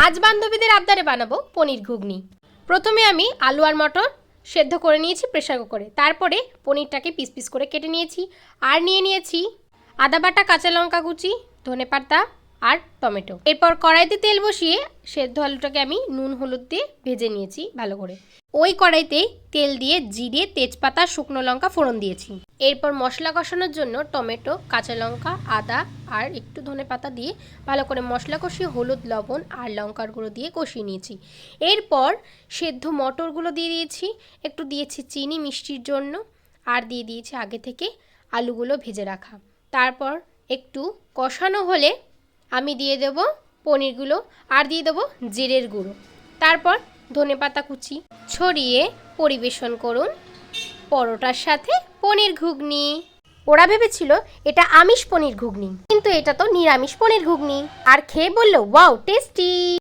আজ বান্ধবীদের আবদারে বানাবো পনির ঘুগনি। প্রথমে আমি আলু আর মটর সেদ্ধ করে নিয়েছি প্রেসার কুকারে। তারপরে পনিরটাকে পিস পিস করে কেটে নিয়েছি। আর নিয়ে নিয়েছি আদা বাটা, কাঁচা লঙ্কা কুচি, ধনেপাতা আর টমেটো। এরপর কড়াইতে তেল বসিয়ে সেদ্ধ আলুটাকে আমি নুন হলুদ দিয়ে ভেজে নিয়েছি ভালো করে। ওই কড়াইতেই তেল দিয়ে জিরে, তেজপাতা, শুকনো লঙ্কা ফোড়ন দিয়েছি। এরপর মশলা কষানোর জন্য টমেটো, কাঁচা লঙ্কা, আদা আর একটু ধনেপাতা দিয়ে ভালো করে মশলা কষিয়ে হলুদ, লবণ আর লঙ্কার গুঁড়ো দিয়ে কষিয়ে নিয়েছি। এরপর সেদ্ধ মটরগুলো দিয়ে দিয়েছি, একটু দিয়েছি চিনি মিষ্টির জন্য, আর দিয়ে দিয়েছি আগে থেকে আলুগুলো ভেজে রাখা। তারপর একটু কষানো হলে আমি দিয়ে দেবো পনিরগুলো আর দিয়ে দেবো জিরের গুঁড়ো। তারপর ধনেপাতা কুচি ছড়িয়ে পরিবেশন করুন পরোটার সাথে পনির ঘুগনি। ওরা ভেবেছিল এটা আমিষ পনির ঘুগনি, কিন্তু এটা তো নিরামিষ পনির ঘুগনি। আর খেয়ে বললো ওয়াও টেস্টি।